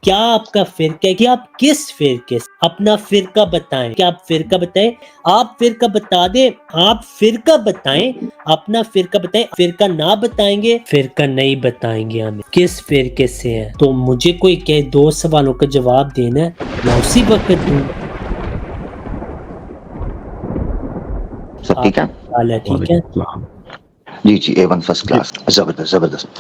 کیا آپ کا فرقہ ہے کہ آپ کس فرقے سے؟ اپنا فرقہ بتائیں، کہ آپ فرقہ بتائیں، آپ فرقہ بتا دیں، آپ فرقہ بتائیں، اپنا فرقہ بتائیں، فرقہ نہ بتائیں گے، فرقہ نہیں بتائیں گے ہمیں کس فرقے سے ہے، تو مجھے کوئی کہ 2 سوالوں کا جواب دینا ہے میں اسی وقت دوں گا۔ سب ٹھیک ہے؟ ٹھیک ہے جی جی A1 فرسٹ کلاس، زبردست زبردست۔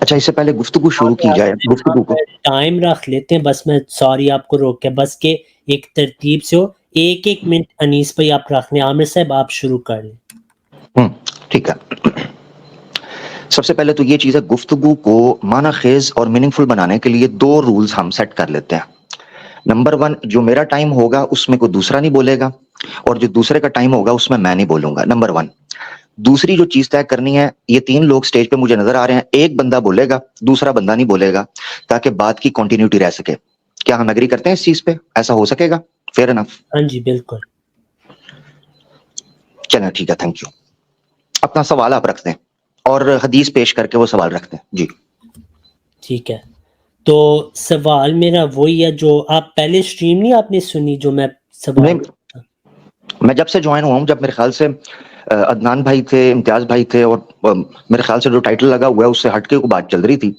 اچھا اس سے پہلے گفتگو شروع کی جائے، گفتگو کو ٹائم رکھ لیتے ہیں، بس میں سوری آپ کو روک کے، بس کہ ایک ترتیب سے ہو، 1 منٹ انیس بھائی آپ رکھ لیں، عامر صاحب آپ شروع کر لیں۔ ٹھیک ہے۔ سب سے پہلے تو یہ چیز ہے، گفتگو کو معنی خیز اور میننگ فل بنانے کے لیے 2 رولز ہم سیٹ کر لیتے ہیں۔ نمبر 1، جو میرا ٹائم ہوگا اس میں کوئی دوسرا نہیں بولے گا، اور جو دوسرے کا ٹائم ہوگا اس میں نہیں بولوں گا، نمبر 1۔ دوسری جو چیز طے کرنی ہے، یہ 3 لوگ سٹیج پہ مجھے نظر آ رہے ہیں، ایک بندہ بولے گا، دوسرا بندہ نہیں بولے گا، تاکہ بات کی کنٹینیوٹی رہ سکے۔ کیا ہم ایگری کرتے ہیں اس چیز پہ؟ ایسا ہو سکے گا؟ Fair enough? ہاں جی بالکل۔ چلیں ٹھیک ہے، تھینک یو۔ اپنا سوال آپ رکھتے ہیں اور حدیث پیش کر کے وہ سوال رکھتے ہیں جی۔ ٹھیک ہے، تو سوال میرا وہی ہے جو آپ پہلے سٹریم نہیں آپ نے سنی، جو میں سوال میں جب سے جوائن ہوا ہوں، جب میرے خیال سے عدنان بھائی تھے، امتیاز بھائی تھے، اور میرے خیال سے جو ٹائٹل لگا ہوا ہے اس سے ہٹ کے کوئی بات چل رہی تھی،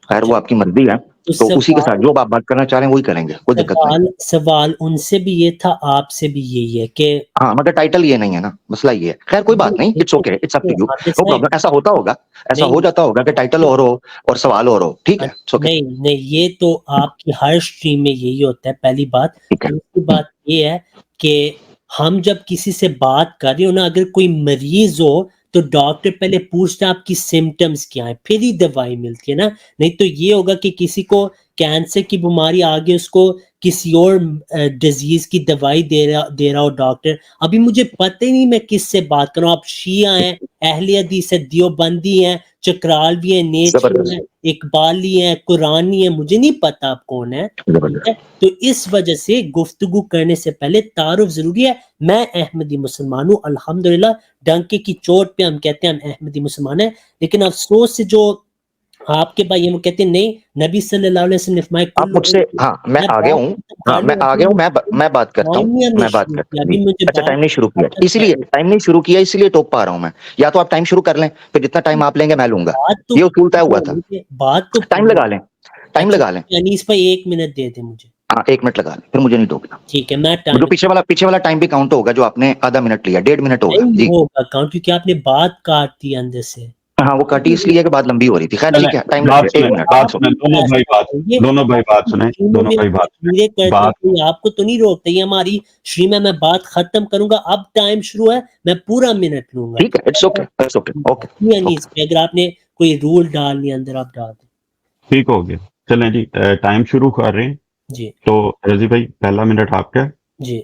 خیر وہ آپ کی مرضی ہے، تو اسی کے ساتھ جو آپ بات کرنا چاہ رہے ہیں وہی کریں گے، کوئی دقت نہیں۔ سوال ان سے بھی یہ تھا، آپ سے بھی یہی ہے کہ ہاں مگر ٹائٹل یہ نہیں ہے نا، مسئلہ یہ ہے، خیر کوئی بات نہیں، it's okay, it's up to you, no problem. ایسا ہوتا ہوگا، ایسا ہو جاتا ہوگا کہ ٹائٹل اور ہو اور سوال اور ہو، ٹھیک ہے، اٹس اوکے۔ نہیں یہ تو آپ کی ہر سٹریم میں یہی ہوتا ہے، پہلی بات۔ دوسری بات یہ ہے کہ ہم جب کسی سے بات کر رہے ہو نا، اگر کوئی مریض ہو تو ڈاکٹر پہلے پوچھتا ہے آپ کی سمٹمز کیا ہیں، پھر ہی دوائی ملتی ہے نا، نہیں تو یہ ہوگا کہ کسی کو کینسر کی بیماری آگے اس کو کسی اور ڈیزیز کی دوائی دے رہا ہو ڈاکٹر، ابھی مجھے پتہ ہی نہیں میں کس سے بات کروں، آپ شیعہ ہیں، اہل حدیث ہیں، دیوبندی ہیں، چکرالوی ہیں، نیچری ہیں، اقبالی ہیں، قرآنی ہیں، مجھے نہیں پتا آپ کون ہیں، ٹھیک ہے؟ تو اس وجہ سے گفتگو کرنے سے پہلے تعارف ضروری ہے۔ میں احمدی مسلمان ہوں الحمدللہ، ڈنکے کی چوٹ پہ ہم کہتے ہیں ہم احمدی مسلمان ہیں، لیکن افسوس سے جو آپ کے بھائی وہ کہتے ہیں نہیں، نبی صلی اللہ علیہ وسلم نے فرمایا آپ مجھ سے، ہاں میں آگے ہوں، ہاں میں آگے ہوں، میں بات کرتا ہوں، میں بات کرتا ہوں جی۔ اچھا ٹائم نہیں شروع کیا، اسی لیے ٹائم نہیں شروع کیا، اسی لیے ٹوک پا رہا ہوں میں، یا تو آپ ٹائم شروع کر لیں، پھر جتنا ٹائم آپ لیں گے میں لوں گا، یہ اصول طے ہوا تھا۔ بات تو ٹائم لگا لیں، ٹائم لگا لیں، انیس بھائی 1 منٹ دے دیں مجھے۔ ہاں 1 منٹ لگا لیں، پھر مجھے نہیں ٹوکنا، ٹھیک ہے، میں جو پیچھے والا ٹائم بھی کاؤنٹ ہوگا، جو آپ نے آدھا منٹ لیا، 1.5 منٹ ہوگا جی۔ ہوگا کاؤنٹ کیونکہ آپ نے بات کاٹ دی اندر سے، ہاں وہ کاٹی اس لیے کہ بات لمبی ہو رہی تھی، خیر ٹھیک ہے، ٹائم لگ گیا 1 منٹ۔ دونوں بھائی بات سنیں، آپ کو تو نہیں روکتا، یہ ہماری سٹریم ہے، میں بات ختم کروں گا، اب ٹائم شروع ہے، میں پورا منٹ لوں گا، ٹھیک ہے، it's okay, it's okay, okay. اگر آپ نے کوئی رول ڈالنی اندر آپ ڈال دیں۔ ٹھیک ہو گیا، چلیں جی ٹائم شروع کر رہے ہیں جی تو رضی بھائی پہلا منٹ آپ کا۔ جی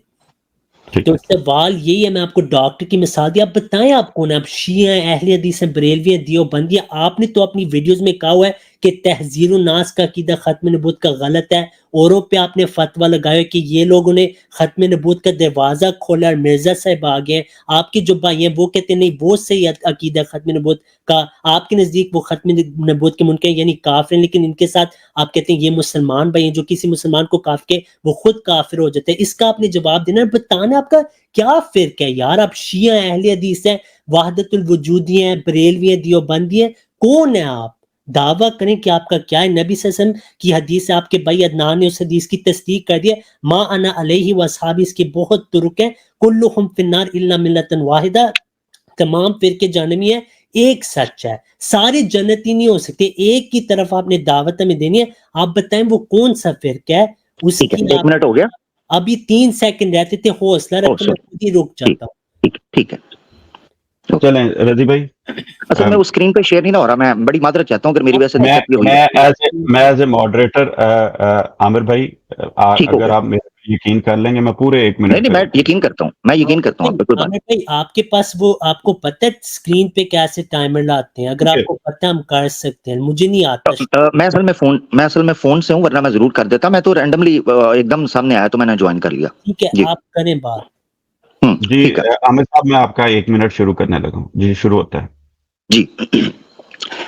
تو سوال یہی ہے، میں آپ کو ڈاکٹر کی مثال دی، آپ بتائیں آپ کون ہیں، آپ شیعہ ہیں، اہل حدیث ہیں، بریلوی ہیں، دیوبندی ہیں، آپ نے تو اپنی ویڈیوز میں کہا ہوا ہے کہ تحذیر الناس کا عقیدہ ختم نبوت کا غلط ہے، اوروں پہ آپ نے فتویٰ لگایا کہ یہ لوگوں نے ختم نبوت کا دروازہ کھولا اور مرزا صاحب آ گئے، آپ کے جو بھائی ہیں وہ کہتے ہیں نہیں وہ صحیح عقیدہ ختم نبوت کا، آپ کے نزدیک وہ ختم نبوت کے منکر یعنی کافر ہیں، لیکن ان کے ساتھ آپ کہتے ہیں یہ مسلمان بھائی ہیں، جو کسی مسلمان کو کافر کے وہ خود کافر ہو جاتے ہیں، اس کا آپ نے جواب دینا ہے، بتانا آپ کا کیا فرق ہے یار، آپ شیعہ ہیں، اہل حدیث ہیں، وحدت الوجودی ہیں، بریلوی ہیں، دیوبندی ہیں، کون ہیں آپ؟ دعویٰ کریں کہ آپ کا کیا ہے۔ نبی صلی اللہ علیہ وسلم کی حدیث ہے، آپ کے بھائی عدنان نے اس حدیث کی تصدیق کر دی ہے، ما انا علیہ واصحابی، اس کے بہت طرق ہیں، کلہم فی النار الا ملۃ واحدہ، تمام فرقے جہنمی ہیں، ایک سچ ہے، سارے جنتی نہیں ہو سکتے، ایک کی طرف آپ نے دعوت میں دینی ہے، آپ بتائیں وہ کون سا فرقہ ہے، اس کی 1 منٹ ہو گیا، ابھی 3 سیکنڈ رہتے تھے، حوصلہ رکھیں، میں خود ہی رک جاتا ہوں۔ ٹھیک ہے، چلیں رضی بھائی، اصل میں وہ اسکرین پہ شیئر نہیں نہ ہو رہا، میں بڑی معذرت چاہتا ہوں اگر میری وجہ سے دقت بھی ہوئی میں ایز اے ماڈریٹر عامر بھائی اگر آپ میرے یقین کر لیں گے میں پورے 1 منٹ نہیں میں یقین کرتا ہوں، میں یقین کرتا ہوں آپ پہ، کوئی عامر بھائی آپ کے پاس وہ آپ کو پتہ ہے اسکرین پہ کیسے ٹائمر لاتے ہیں، اگر آپ کو پتہ ہم کر سکتے ہیں، مجھے نہیں آتا۔ میں اصل میں فون سے ہوں، ورنہ میں ضرور کر دیتا، میں تو رینڈملی ایک دم سامنے آیا تو میں نے جوائن کر لیا۔ ٹھیک ہے آپ کریں بات۔ جی عامر صاحب میں آپ کا 1 منٹ شروع کرنے لگا ہوں، جی شروع ہوتا ہے۔ جی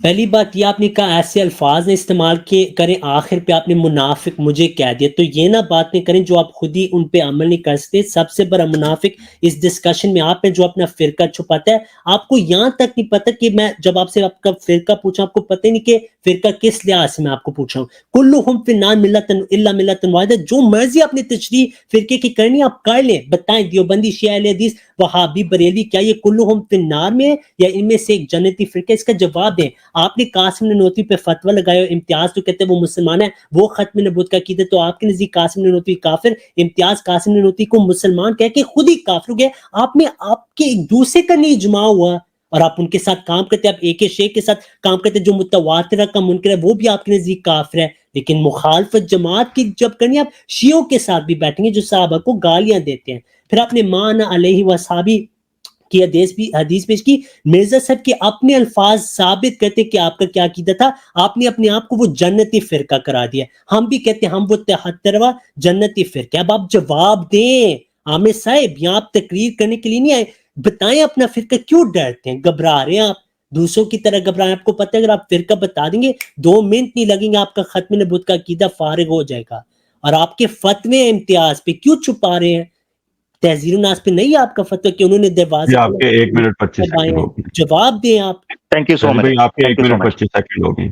پہلی بات یہ آپ نے کہا ایسے الفاظ نے استعمال کریں آخر پہ آپ نے منافق مجھے کہہ دیا، تو یہ نہ باتیں کریں جو آپ خود ہی ان پہ عمل نہیں کر سکتے. سب سے بڑا منافق اس ڈسکشن میں آپ ہیں جو اپنا فرقہ چھپاتا ہے. آپ کو یہاں تک نہیں پتہ کہ میں جب آپ سے آپ کا فرقہ پوچھا آپ کو پتہ نہیں کہ فرقہ کس لحاظ سے میں آپ کو پوچھ رہا ہوں. کلہم فی النار ملۃ الا ملۃ واحدہ، جو مرضی اپنی تشریح فرقے کی کرنی آپ کر لیں. بتائیں دیوبندی، شیعہ اہل حدیث، وہابی، بریلوی، کیا یہ کلہم فی النار میں ہے یا ان میں سے ایک جنتی فرقہ؟ اس کا جواب دیں. آپ نے قاسم نانوتوی پہ فتویٰ لگایا، امتیاز تو کہتے ہیں وہ مسلمان ہے، وہ ختم نبوت کا عقیدہ، تو آپ کے نزدیک قاسم نانوتوی کافر، امتیاز قاسم نانوتوی کو مسلمان کہہ کے خود ہی کافر ہو گئے. آپ میں آپ کے ایک دوسرے کا نہیں اجماع ہوا اور آپ ان کے ساتھ کام کرتے ہیں. آپ ایک شیخ کے ساتھ کام کرتے ہیں جو متواترہ کا منکر ہے، وہ بھی آپ کے نزدیک کافر ہے. لیکن مخالفت جماعت کی جب کرنی آپ شیعوں کے ساتھ بھی بیٹھیں گے جو صحابہ کو گالیاں دیتے ہیں. پھر آپ نے مانا علیہ وصحابی کی حدیث پیش کی. مرزا صاحب کے اپنے الفاظ ثابت کرتے کہ آپ کا کیا عقیدہ تھا. آپ نے اپنے آپ کو وہ جنتی فرقہ کرا دیا. ہم بھی کہتے ہیں ہم وہ 73واں جنتی فرقہ. اب آپ جواب دیں عامر صاحب، یہاں آپ تقریر کرنے کے لیے نہیں آئے. بتائیں اپنا فرقہ، کیوں ڈرتے ہیں، گھبرا رہے ہیں آپ، دوسروں کی طرح گھبرائیں؟ آپ کو پتہ ہے اگر آپ فرقہ بتا دیں گے 2 منٹ نہیں لگیں گے، آپ کا ختم نبوت کا عقیدہ فارغ ہو جائے گا. اور آپ کے فتوے امتیاز پہ کیوں چھپا رہے ہیں؟ تحذیر الناس پہ نہیں آپ کا فتویٰ کہ انہوں نے دروازے آپ کے 1 منٹ 25 سیکنڈ ہو گئے. جواب دیں آپ. تھینک یو سو رضی مچ، بھائی آپ کے thank 1 you so minute much, 25 second ہو گئے.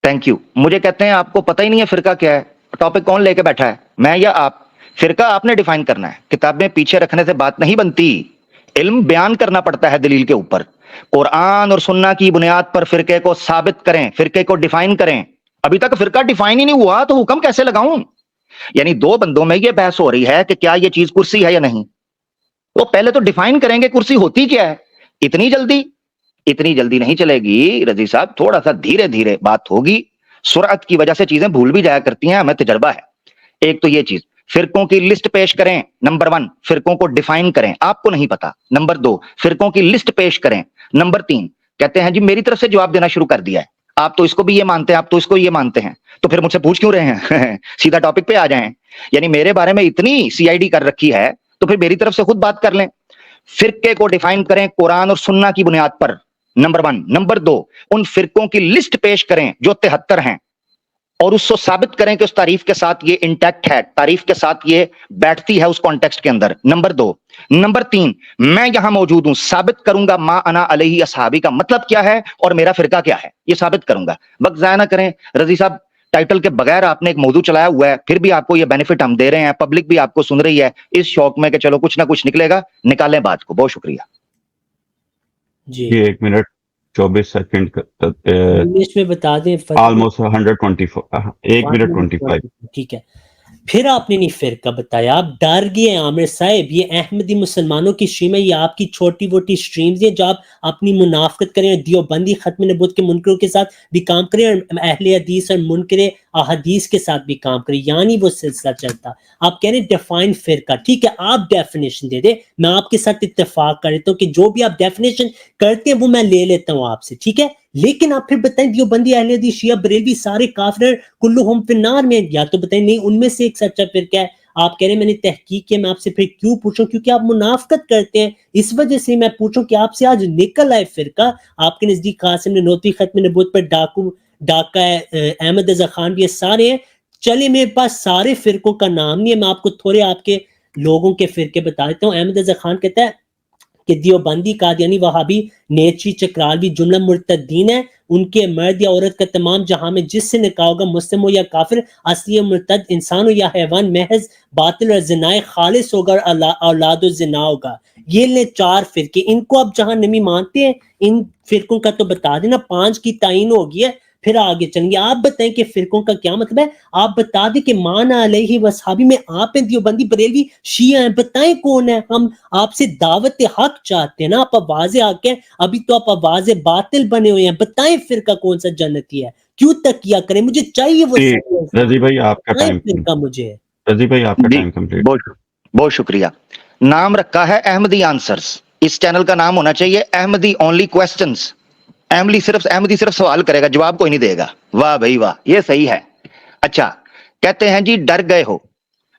Thank you. مجھے کہتے ہیں آپ کو پتہ ہی نہیں ہے فرقہ کیا ہے، ٹاپک کون لے کے بیٹھا ہے، میں یا آپ؟ فرقہ آپ نے ڈیفائن کرنا ہے، کتابیں پیچھے رکھنے سے بات نہیں بنتی، علم بیان کرنا پڑتا ہے دلیل کے اوپر. قرآن اور سنہ کی بنیاد پر فرقے کو ثابت کریں، فرقے کو ڈیفائن کریں. ابھی تک فرقہ ڈیفائن ہی نہیں ہوا تو حکم کیسے لگاؤں؟ یعنی 2 بندوں میں یہ بحث ہو رہی ہے کہ کیا یہ چیز کرسی ہے یا نہیں. وہ پہلے تو ڈیفائن کریں گے کرسی ہوتی کیا ہے. اتنی جلدی نہیں چلے گی رضی صاحب، تھوڑا سا دھیرے دھیرے بات ہوگی. سرعت کی وجہ سے چیزیں بھول بھی جایا کرتی ہیں، ہمیں تجربہ ہے. ایک تو یہ چیز، فرقوں کی لسٹ پیش کریں. نمبر 1 فرقوں کو ڈیفائن کریں، آپ کو نہیں پتا. نمبر 2 فرقوں کی لسٹ پیش کریں. نمبر 3 کہتے ہیں جی میری طرف سے جواب دینا شروع کر دیا ہے، آپ تو اس کو بھی یہ مانتے ہیں، آپ تو اس کو یہ مانتے ہیں، تو پھر مجھ سے پوچھ کیوں رہے ہیں؟ سیدھا ٹاپک پہ آ جائیں. یعنی میرے بارے میں اتنی CID کر رکھی ہے تو پھر میری طرف سے خود بات کر لیں. فرقے کو ڈیفائن کریں قرآن اور سنہ کی بنیاد پر، نمبر 1. نمبر 2 ان فرقوں کی لسٹ پیش کریں جو 73 ہیں اور اس کو ثابت کریں کہ اس تعریف کے ساتھ یہ انٹیکٹ ہے، تعریف کے ساتھ یہ بیٹھتی ہے اس کانٹیکسٹ کے اندر. نمبر 2. نمبر 3 میں یہاں موجود ہوں، ثابت کروں گا ما انا علیہ اصحابی کا مطلب کیا ہے اور میرا فرقہ کیا ہے، یہ ثابت کروں گا. وقت ضائع نہ کریں رضی صاحب. ٹائٹل کے بغیر آپ نے ایک موضوع چلایا ہوا ہے، پھر بھی آپ کو یہ بینیفٹ ہم دے رہے ہیں، پبلک بھی آپ کو سن رہی ہے اس شوق میں کہ چلو کچھ نہ کچھ نکلے گا. نکالیں بات کو. بہت شکریہ. جی 1 منٹ 24 سیکنڈ انگلش میں بتا دیں. Almost 124 1 minute 25. ٹھیک ہے. پھر آپ نے نہیں فرقہ بتایا، آپ ڈر گئے عامر صاحب. یہ احمدی مسلمانوں کی اسٹریم ہے، یہ آپ کی چھوٹی موٹی اسٹریمز ہیں جو آپ اپنی منافقت کریں، دیوبندی ختم نبوت کے منکروں کے ساتھ بھی کام کریں اور اہل حدیث اور منکر احادیث کے ساتھ بھی کام کریں، یعنی وہ سلسلہ چلتا. آپ کہہ رہے ہیں ڈیفائن فرقہ، ٹھیک ہے آپ ڈیفینیشن دے دیں، میں آپ کے ساتھ اتفاق کر لیتا ہوں کہ جو بھی آپ ڈیفینیشن کرتے ہیں وہ میں لے لیتا ہوں آپ سے، ٹھیک ہے. لیکن آپ پھر بتائیں دیوبندی، اہل حدیث، شیعہ، بریلوی سارے کافر کلہم فی النار میں، یا تو بتائیں نہیں ان میں سے ایک سچا فرقہ ہے. آپ کہہ رہے ہیں میں نے تحقیق کیا، میں آپ سے پھر کیوں پوچھوں؟ کیونکہ آپ منافقت کرتے ہیں، اس وجہ سے میں پوچھوں کہ آپ سے آج نکل آئے فرقہ. آپ کے نزدیک قاسم نانوتوی ختم نبوت پر ڈاکہ ہے، احمد رضا خان بھی، یہ سارے ہیں. چلے میرے پاس سارے فرقوں کا نام نہیں ہے، میں آپ کو تھوڑے آپ کے لوگوں کے فرقے بتا دیتا ہوں. احمد رضا خان کہتا ہے کہ دیوبندی، قادیانی، وہابی، نیچی، چکرالوی جملہ مرتدین ہے. ان کے مرد یا عورت کا تمام جہاں میں جس سے نکاح ہوگا، مسلم ہو یا کافر، اصلی یا مرتد، انسان ہو یا حیوان، محض باطل اور زنائے خالص ہوگا اور اولاد و زنا ہوگا. یہ لیں 4 فرقے. ان کو آپ جہاں نمی مانتے ہیں ان فرقوں کا تو بتا دینا. 5 کی تعین ہو گئی ہے، پھر آگے چلیں گے. آپ بتائیں کہ فرقوں کا کیا مطلب ہے. آپ بتا دیں کہ مانا علیہ وصحابی میں آپ ہیں، دیوبندی، بریلوی، شیعہ ہیں. بتائیں کون ہے. ہم آپ سے دعوت حق چاہتے ہیں نا، آپ آواز حق ہیں، ابھی تو آپ آواز باطل بنے ہوئے ہیں. بتائیں فرقہ کون سا جنتی ہے، کیوں تکیہ کریں، مجھے چاہیے وہ. رضی بھائی آپ کا ٹائم، فرقہ مجھے رضی بھائی آپ کا ٹائم کمپلیٹ. بہت شکریہ. نام رکھا ہے احمدی آنسرز، اس چینل کا نام ہونا چاہیے احمدی اونلی کوسچنز. احمدی صرف سوال کرے گا، جواب کوئی نہیں دے گا. واہ بھائی واہ، یہ صحیح ہے. اچھا کہتے ہیں جی ڈر گئے ہو.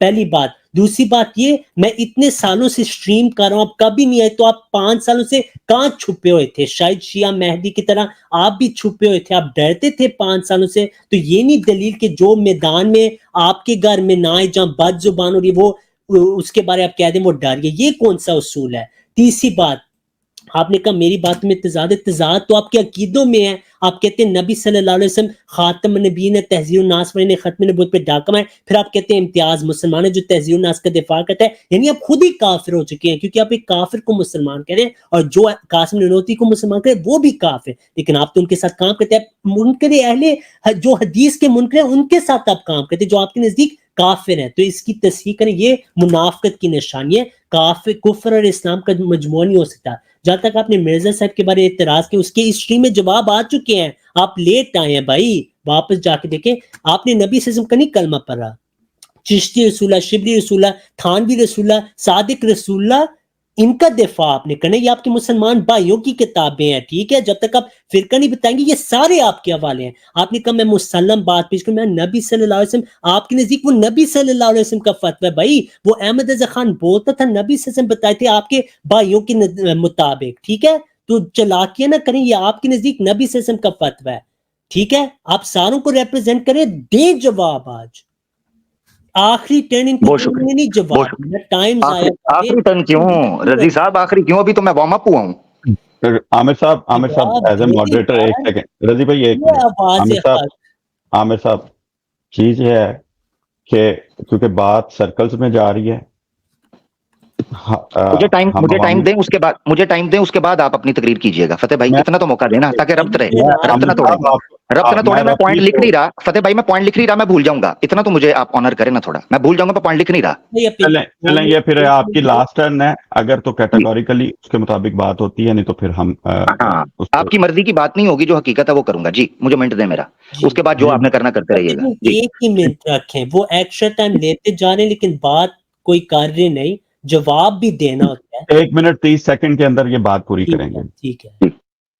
پہلی بات. دوسری بات یہ, میں اتنے سالوں سے اسٹریم کر رہا ہوں, آپ کبھی نہیں آئے, تو آپ 5 سالوں سے کہاں چھپے ہوئے تھے؟ شاید شیعہ مہدی کی طرح آپ بھی چھپے ہوئے تھے, آپ ڈرتے تھے 5 سالوں سے. تو یہ نہیں دلیل کہ جو میدان میں آپ کے گھر میں نہ آئے, جہاں بد زبان ہو رہی ہے, وہ اس کے بارے آپ کہہ دیں وہ ڈر گئے. یہ کون سا اصول ہے؟ تیسری بات, آپ نے کہا میری بات میں تضاد تو آپ کے عقیدوں میں ہے. آپ کہتے ہیں نبی صلی اللہ علیہ وسلم خاتم النبیین نے تحذیر الناس نے ختم نبوت پہ ڈاکہ مارا, پھر آپ کہتے ہیں امتیاز مسلمان ہے جو تحذیر الناس کا دفاع کرتا ہے. یعنی آپ خود ہی کافر ہو چکے ہیں, کیونکہ آپ ایک کافر کو مسلمان کہہ رہے ہیں, اور جو قاسم نانوتوی کو مسلمان کہہ رہے ہیں وہ بھی کافر, لیکن آپ تو ان کے ساتھ کام کرتے ہیں. منکر اہل جو حدیث کے منکر ہیں ان کے ساتھ آپ کام کرتے ہیں جو آپ کے نزدیک کافر ہے. تو اس کی تصحیح کریں, یہ منافقت کی نشانی ہے. کافر کفر اور اسلام کا مجموعہ نہیں ہو سکتا. جہاں تک آپ نے مرزا صاحب کے بارے اعتراض کیا, اس کے ہسٹری میں جواب آ چکے ہیں, آپ لیٹ آئے ہیں بھائی, واپس جا کے دیکھیں. آپ نے نبی صلی اللہ علیہ وسلم کا نہیں کلمہ پڑھا, چشتی رسول اللہ, شبلی رسول اللہ, تھانوی رسول اللہ, صادق رسول اللہ, ان کا دفاع آپ نے کرنا. یہ آپ کے مسلمان بھائیوں کی کتابیں ہیں, ٹھیک ہے, جب تک آپ فرقہ نہیں بتائیں گے یہ سارے آپ کے حوالے ہیں. آپ نے کہا میں مسلم بات پیش کروں, میں نبی صلی اللہ علیہ وسلم, آپ کے نزدیک وہ نبی صلی اللہ علیہ وسلم کا فتویٰ ہے بھائی. وہ احمد رضا خان بولتا تھا نبی صلی اللہ علیہ وسلم بتائے تھے آپ کے بھائیوں کے مطابق, ٹھیک ہے. تو چلاکیاں نہ کریں, یہ آپ کے نزدیک نبی صلی اللہ علیہ وسلم کا فتویٰ ہے, ٹھیک ہے. آپ ساروں کو ریپرزینٹ کریں, دیں جواب. آج آخری ٹرن ان کو بہت شکریہ, نہیں جواب, ٹائم ضائع آخری ٹرن کیوں رضی صاحب, آخری کیوں؟ ابھی تو میں وارم اپ ہوا ہوں. عامر صاحب ایز اے ماڈریٹر ایک سیکنڈ, رضی بھائی ایک منٹ. عامر صاحب چیز یہ ہے کہ کیونکہ بات سرکلز میں جا رہی ہے, مجھے ٹائم دیں, اس کے بعد آپ اپنی تقریر کیجئے گا. فتح بھائی اتنا تو موقع دینا تاکہ ربط رہے, ربط نہ توڑے. میں پوائنٹ لکھ نہیں رہا فتح بھائی, میں پوائنٹ لکھ نہیں رہا, میں بھول جاؤں گا. اتنا تو مجھے آپ آنر کریں نا تھوڑا, میں بھول جاؤں گا, میں پوائنٹ لکھ نہیں رہا. چلیں یہ پھر آپ کی لاسٹ ٹرن ہے, اگر تو کیٹیگوریکلی اس کے مطابق بات ہوتی ہے, نہیں تو پھر ہم آپ کی مرضی کی بات نہیں ہوگی, جو حقیقت ہے وہ کروں گا. جی مجھے منٹ دیں میرا, اس کے بعد جو آپ نے کرنا کرتے رہیے گا. ایک ہی منٹ رکھیں, وہ ایکسٹرا ٹائم لیتے جا رہے ہیں لیکن بات کوئی کر رہے نہیں, جواب بھی دینا ہوتا ہے. 1 منٹ 30 سیکنڈ کے اندر یہ بات پوری کریں گے. ٹھیک ہے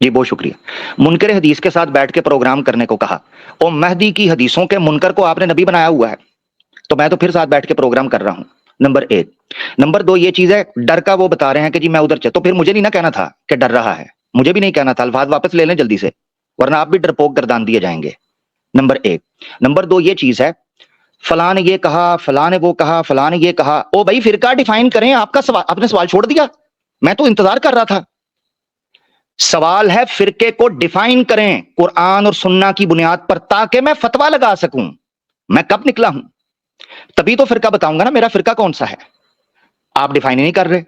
جی, بہت شکریہ. منکر حدیث کے ساتھ بیٹھ کے پروگرام کرنے کو کہا, اور مہدی کی حدیثوں کے منکر کو آپ نے نبی بنایا ہوا ہے, تو میں تو پھر ساتھ بیٹھ کے پروگرام کر رہا ہوں. نمبر 1. نمبر 2 یہ چیز ہے, ڈر کا وہ بتا رہے ہیں کہ جی میں ادھر تو پھر مجھے نہیں نہ کہنا تھا کہ ڈر رہا ہے, مجھے بھی نہیں کہنا تھا. الفاظ واپس لے لیں جلدی سے, ورنہ آپ بھی ڈرپوک گردان دیے جائیں گے. نمبر 1. نمبر 2 یہ چیز ہے, فلاں نے یہ کہا, فلاں نے وہ کہا, فلاں نے یہ کہا. او بھائی فرقہ ڈیفائن کریں, آپ نے سوال چھوڑ دیا, میں تو انتظار کر رہا تھا. سوال ہے فرقے کو ڈیفائن کریں قرآن اور سنہ کی بنیاد پر, تاکہ میں فتویٰ لگا سکوں. میں کب نکلا ہوں, تبھی تو فرقہ بتاؤں گا نا میرا فرقہ کون سا ہے. آپ ڈیفائن نہیں کر رہے,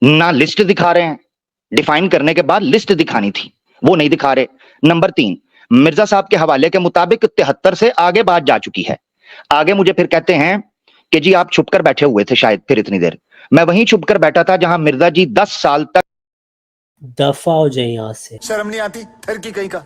نہ لسٹ دکھا رہے ہیں. ڈیفائن کرنے کے بعد لسٹ دکھانی تھی, وہ نہیں دکھا رہے. نمبر 3, مرزا صاحب کے حوالے کے مطابق 73 سے آگے بات جا چکی ہے. آگے مجھے پھر کہتے ہیں کہ جی آپ چھپ کر بیٹھے ہوئے تھے شاید پھر اتنی دیر. میں وہیں چھپ کر بیٹھا تھا جہاں مرزا جی 10 سال تک. دفع ہو جائیں یہاں سے, شرم نہیں آتی پھر کی کہیں کا.